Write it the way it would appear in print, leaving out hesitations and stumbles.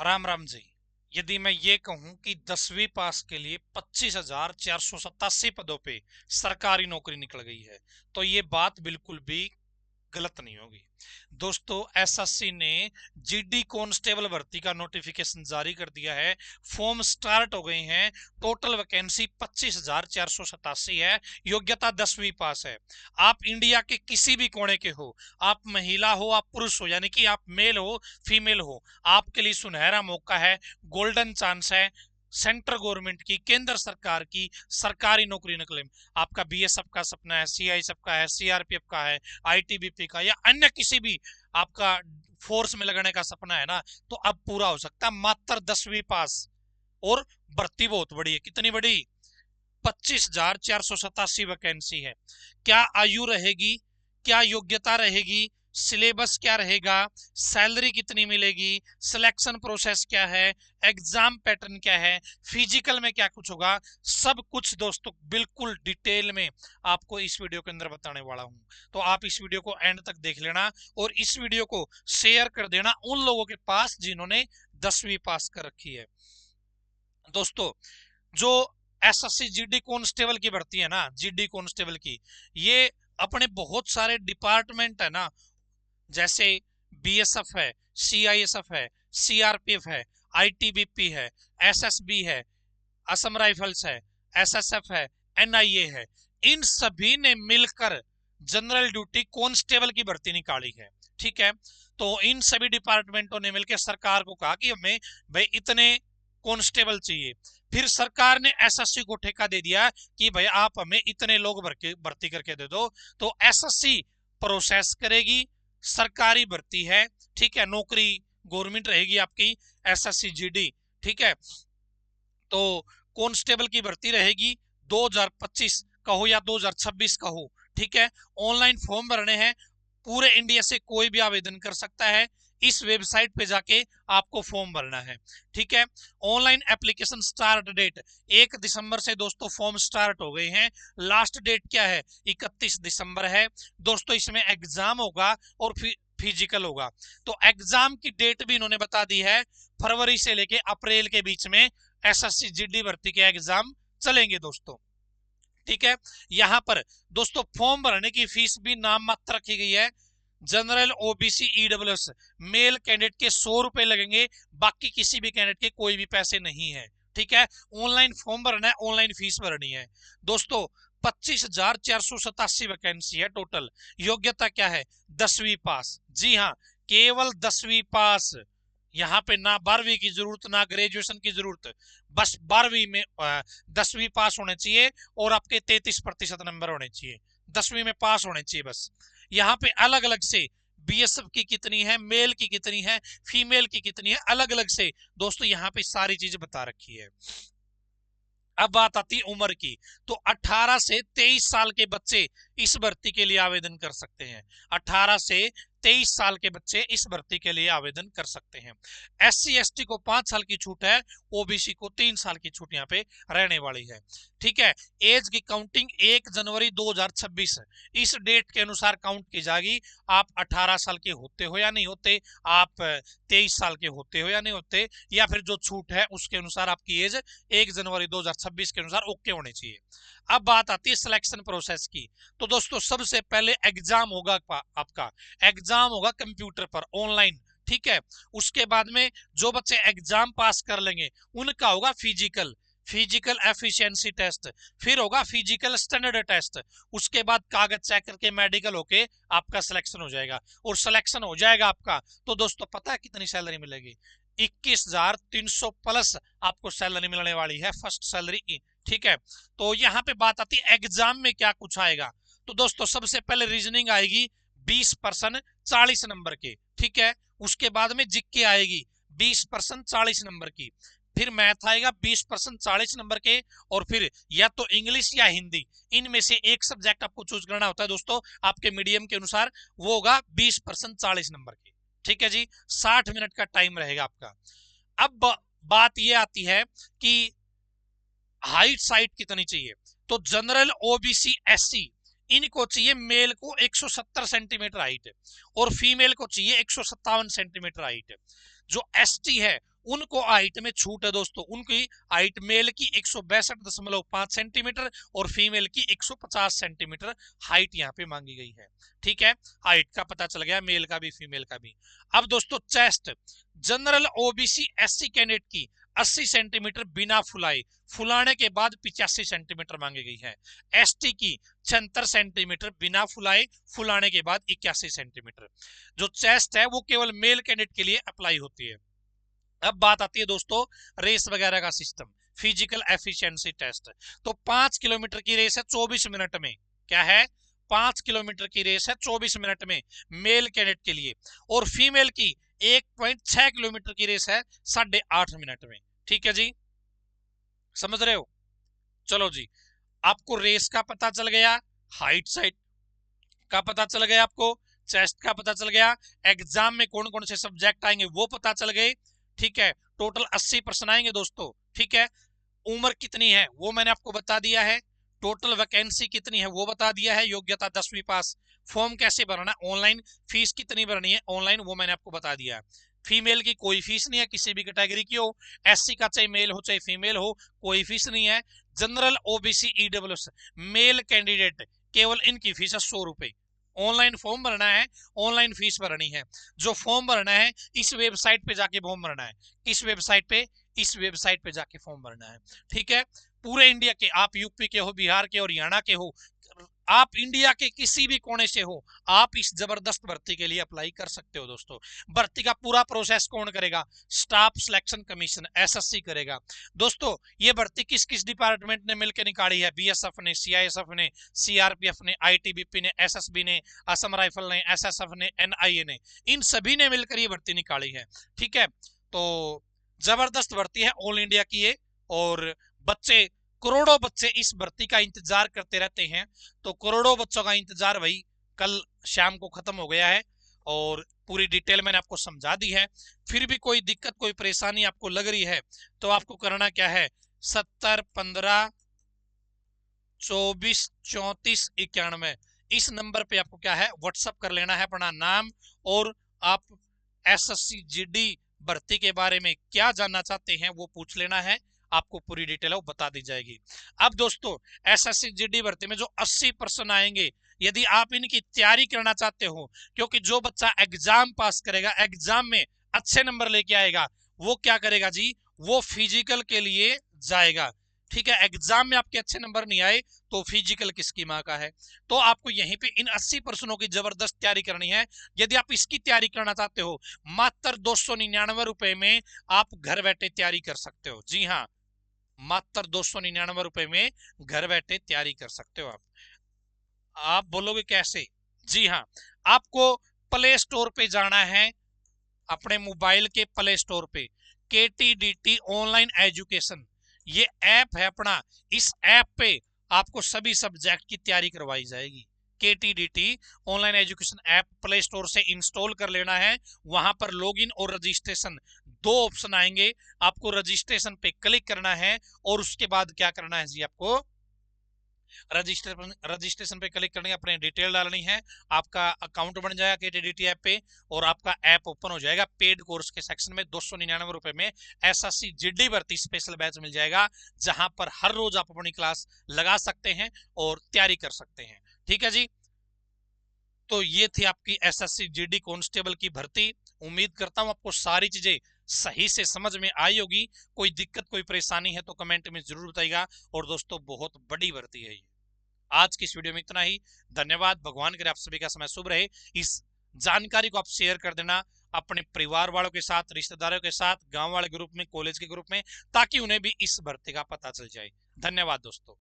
राम राम जी। यदि मैं ये कहूं कि 10वीं पास के लिए 25,487 पदों पे सरकारी नौकरी निकल गई है, तो ये बात बिल्कुल भी गलत नहीं होगी। दोस्तों, एसएससी ने जीडी कांस्टेबल भर्ती का नोटिफिकेशन जारी कर दिया है। फॉर्म स्टार्ट हो गए हैं। टोटल वैकेंसी 25,487 है। योग्यता 10वीं पास है। आप इंडिया के किसी भी कोने के हो, आप महिला हो, आप पुरुष हो, यानी कि आप मेल हो, फीमेल हो, आपके लिए सुनहरा मौका है, गोल्डन चांस है। सेंट्रल गवर्नमेंट की, केंद्र सरकार की सरकारी नौकरी निकले। आपका बीएसएफ का सपना है, सीआईएसएफ का है, सीआरपीएफ का है, आईटीबीपी का या अन्य किसी भी आपका फोर्स में लगने का सपना है ना, तो अब पूरा हो सकता है। मात्र 10वीं पास और भर्ती बहुत बड़ी है। कितनी बड़ी? 25,487 वैकेंसी है। क्या आयु रहेगी, क्या योग्यता रहेगी, सिलेबस क्या रहेगा, सैलरी कितनी मिलेगी, सिलेक्शन प्रोसेस क्या है, एग्जाम पैटर्न क्या है, फिजिकल में क्या कुछ होगा, सब कुछ दोस्तों बिल्कुल डिटेल में आपको इस वीडियो के अंदर बताने वाला हूं। तो आप इस वीडियो को एंड तक देख लेना और इस वीडियो को शेयर कर देना उन लोगों के पास जिन्होंने 10वीं पास कर रखी है। दोस्तों, जो एसएससी जीडी कांस्टेबल की भर्ती है ना, जीडी कांस्टेबल की, ये अपने बहुत सारे डिपार्टमेंट है ना, जैसे बीएसएफ है, सीआईएसएफ है, सीआरपीएफ है, आईटीबीपी है, एसएसबी है, असम राइफल्स है, एसएसएफ है, एनआईए है, इन सभी ने मिलकर जनरल ड्यूटी कांस्टेबल की भर्ती निकाली है। ठीक है, तो इन सभी डिपार्टमेंटों ने मिलकर सरकार को कहा कि हमें भाई इतने कांस्टेबल चाहिए। फिर सरकार ने एसएससी को ठेका दे दिया कि भाई आप हमें इतने लोग भर्ती करके दे दो। तो एसएससी प्रोसेस करेगी, सरकारी भर्ती है। ठीक है, नौकरी गवर्नमेंट रहेगी आपकी, एसएससी जीडी। ठीक है, तो कांस्टेबल की भर्ती रहेगी 2025 का हो या 2026 का हो। ठीक है, ऑनलाइन फॉर्म भरने हैं। पूरे इंडिया से कोई भी आवेदन कर सकता है। इस वेबसाइट पे जाके आपको फॉर्म भरना है। ठीक है, ऑनलाइन एप्लीकेशन स्टार्ट डेट 1 दिसंबर से दोस्तों फॉर्म स्टार्ट हो गए हैं। लास्ट डेट क्या है? 31 दिसंबर है। दोस्तों, इसमें एग्जाम होगा और फिजिकल होगा। तो एग्जाम की डेट भी इन्होंने बता दी है। फरवरी से लेके अप्रैल के बीच में एसएससी जीडी भर्ती के एग्जाम चलेंगे दोस्तों। ठीक है, यहां पर दोस्तों फॉर्म भरने की फीस भी नाम मात्र रखी गई है। General, OBC, EWS male candidate के 100 रुपए लगेंगे। बाकी किसी भी कैंडिडेट के कोई भी पैसे नहीं है। ठीक है, ऑनलाइन फॉर्म भरना है, ऑनलाइन फीस भरनी है। दोस्तों, 25,487 वैकेंसी है टोटल। योग्यता क्या है? 10वीं पास। जी हाँ, केवल 10वीं पास। यहाँ पे ना 12वीं की जरूरत, ना ग्रेजुएशन की जरूरत, बस 12वीं में 10वीं पास होने चाहिए और आपके 33% नंबर होने चाहिए। 10वीं में पास होने चाहिए बस। यहाँ पे अलग अलग से बीएसएफ की कितनी है, मेल की कितनी है, फीमेल की कितनी है, अलग अलग से दोस्तों यहाँ पे सारी चीज बता रखी है। अब बात आती है उम्र की, तो 18 से 23 साल के बच्चे इस भर्ती के लिए आवेदन कर सकते हैं। 18 से 23 साल के बच्चे इस भर्ती के लिए आवेदन कर सकते हैं। एससी एसटी को 5 साल की छूट है, ओबीसी को 3 साल की छूट यहाँ पे रहने वाली है। ठीक है, एज की काउंटिंग 1 जनवरी 2026 इस डेट के अनुसार काउंट की जाएगी। आप 18 साल के होते हो या नहीं होते, आप 23 साल के होते हो या नहीं होते, या फिर जो छूट है उसके अनुसार आपकी एज 1 जनवरी 2026 के अनुसार ओके होनी चाहिए। अब बात आती है सिलेक्शन प्रोसेस की। तो दोस्तों, सबसे पहले एग्जाम होगा आपका। एग्जाम होगा कंप्यूटर पर, ऑनलाइन। ठीक है, उसके बाद में जो बच्चे एग्जाम पास कर लेंगे उनका होगा फिजिकल, फिजिकल एफिशिएंसी टेस्ट। फिर होगा फिजिकल स्टैंडर्ड टेस्ट। उसके बाद कागज चेक करके मेडिकल होके आपका सिलेक्शन हो जाएगा। और सिलेक्शन हो जाएगा आपका, तो दोस्तों पता है कितनी सैलरी मिलेगी? 21,300 प्लस आपको सैलरी मिलने वाली है, फर्स्ट सैलरी की। ठीक है, तो यहाँ पे बात आती है एग्जाम में क्या कुछ आएगा। तो दोस्तों, सबसे पहले रीजनिंग आएगी 20% 40 नंबर के। ठीक है, उसके बाद में जीके आएगी 20% 40 नंबर की। फिर मैथ आएगा 20% 40 नंबर के। और फिर या तो इंग्लिश या हिंदी, इनमें से एक सब्जेक्ट आपको चूज करना होता है दोस्तों, आपके मीडियम के अनुसार। वो होगा 20% 40 नंबर के। ठीक है जी, 60 मिनट का टाइम रहेगा आपका। अब बात यह आती है कि हाइट साइट कितनी चाहिए। तो जनरल, ओबीसी, एससी इनको चाहिए मेल को 170 सेंटीमीटर हाइट और फीमेल को चाहिए 157 सेंटीमीटर हाइट। जो एसटी है उनको हाइट में छूट है दोस्तों, उनकी हाइट मेल की 162.5 सेंटीमीटर और फीमेल की 150 सेंटीमीटर हाइट यहाँ पे मांगी गई है। ठीक है, हाइट का पता चल गया, मेल का भी फीमेल का भी। अब दोस्तों chest, general OBC SC candidate की 80 सेंटीमीटर बिना फुलाए, फुलाने के बाद 85 सेंटीमीटर मांगी गई है। एसटी की 76 सेंटीमीटर बिना फुलाए, फुलाने के बाद 81 सेंटीमीटर। जो चेस्ट है वो केवल मेल कैंडिडेट के लिए अप्लाई होती है। अब बात आती है दोस्तों रेस वगैरह का सिस्टम, फिजिकल एफिशिएंसी टेस्ट। तो 5 किलोमीटर की रेस है 24 मिनट में, क्या है 5 किलोमीटर की रेस है 24 मिनट में मेल कैडेट के लिए, और फीमेल की 1.6 किलोमीटर की रेस है 8.5 मिनट में। ठीक है जी, समझ रहे हो? चलो जी, आपको रेस का पता चल गया, हाइट साइड का पता चल गया, आपको चेस्ट का पता चल गया, एग्जाम में कौन कौन से सब्जेक्ट आएंगे वो पता चल गए। ठीक है, टोटल 80 प्रश्न आएंगे दोस्तों। ठीक है, उम्र कितनी है वो मैंने आपको बता दिया है, टोटल वैकेंसी कितनी है वो बता दिया है, योग्यता 10वीं पास। फॉर्म कैसे भरना, ऑनलाइन, फीस कितनी भरनी है ऑनलाइन वो मैंने आपको बता दिया है। फीमेल की कोई फीस नहीं है, किसी भी कैटेगरी की हो, एससी का चाहे मेल हो चाहे फीमेल हो, कोई फीस नहीं है। General OBC EWS male candidate, केवल इनकी फीस है 100 रुपए। ऑनलाइन फॉर्म भरना है, ऑनलाइन फीस भरनी है। जो फॉर्म भरना है इस वेबसाइट पे जाके फॉर्म भरना है, इस वेबसाइट पे जाके फॉर्म भरना है। ठीक है, पूरे इंडिया के, आप यूपी के हो, बिहार के, हरियाणा के हो, आप इंडिया के किसी भी कोने से हो, आप इस जबरदस्त भर्ती के लिए अप्लाई कर सकते हो दोस्तों। भर्ती का पूरा प्रोसेस कौन करेगा? स्टाफ सिलेक्शन कमीशन एसएससी करेगा दोस्तों। ये भर्ती किस किस डिपार्टमेंट ने मिलकर निकाली है? बीएसएफ ने, सीआईएसएफ ने, सीआरपीएफ ने, आईटीबीपी ने, एसएसबी ने, असम राइफल ने, एसएसएफ ने, एनआईए ने, इन सभी ने मिलकर ये भर्ती निकाली है। ठीक है, तो जबरदस्त भर्ती है ऑल इंडिया की ये, और बच्चे, करोड़ों बच्चे इस भर्ती का इंतजार करते रहते हैं। तो करोड़ों बच्चों का इंतजार भाई कल शाम को खत्म हो गया है, और पूरी डिटेल मैंने आपको समझा दी है। फिर भी कोई दिक्कत, कोई परेशानी आपको लग रही है तो आपको करना क्या है, 70 15 24 34 91 इस नंबर पे आपको क्या है व्हाट्सअप कर लेना है अपना नाम, और आप एसएससी जीडी भर्ती के बारे में क्या जानना चाहते हैं वो पूछ लेना है, आपको पूरी डिटेल वो बता दी जाएगी। अब दोस्तों एसएससी जीडी भर्ती में जो 80% आएंगे, यदि आप इनकी तैयारी करना चाहते हो, क्योंकि जो बच्चा एग्जाम पास करेगा, एग्जाम में अच्छे नंबर लेके आएगा, वो क्या करेगा जी, वो फिजिकल के लिए जाएगा। ठीक है, एग्जाम में आपके अच्छे नंबर नहीं आए तो फिजिकल किसकी मां का है? तो आपको यहीं पे इन 80% की जबरदस्त तैयारी करनी है। यदि आप इसकी तैयारी करना चाहते हो, मात्र 299 रुपए में आप घर बैठे तैयारी कर सकते हो। जी हाँ, मात्र 299 रुपए में घर बैठे तैयारी कर सकते हो आप बोलोगे कैसे? जी हाँ, आपको प्ले स्टोर पे जाना है, अपने मोबाइल के प्ले स्टोर पे KTDT ऑनलाइन एजुकेशन ये ऐप है अपना, इस ऐप पे आपको सभी सब्जेक्ट की तैयारी करवाई जाएगी। KTDT online education app play store से इंस्टॉल कर लेना है। वहां पर लॉगिन और रजिस्ट्रेशन दो ऑप्शन आएंगे, आपको रजिस्ट्रेशन पे क्लिक करना है, और उसके बाद क्या करना है जी, आपको रजिस्ट्रेशन पे क्लिक करनी है, अपने डिटेल डालनी है, आपका अकाउंट बन जाएगा KTDT ऐप पे, और आपका ऐप ओपन हो जाएगा। पेड कोर्स के सेक्शन में 299 रुपए में एसएससी जीडी भर्ती स्पेशल बैच मिल जाएगा, जहां पर हर रोज आप अपनी क्लास लगा सकते हैं और तैयारी कर सकते हैं। ठीक है जी, तो ये थी आपकी एसएससी जीडी कांस्टेबल की भर्ती। उम्मीद करता हूं आपको सारी चीजें सही से समझ में आई होगी। कोई दिक्कत, कोई परेशानी है तो कमेंट में जरूर बताइएगा। और दोस्तों बहुत बड़ी भर्ती है ये। आज की इस वीडियो में इतना ही, धन्यवाद। भगवान करे आप सभी का समय शुभ रहे। इस जानकारी को आप शेयर कर देना अपने परिवार वालों के साथ, रिश्तेदारों के साथ, गांव वाले ग्रुप में, कॉलेज के ग्रुप में, ताकि उन्हें भी इस भर्ती का पता चल जाए। धन्यवाद दोस्तों।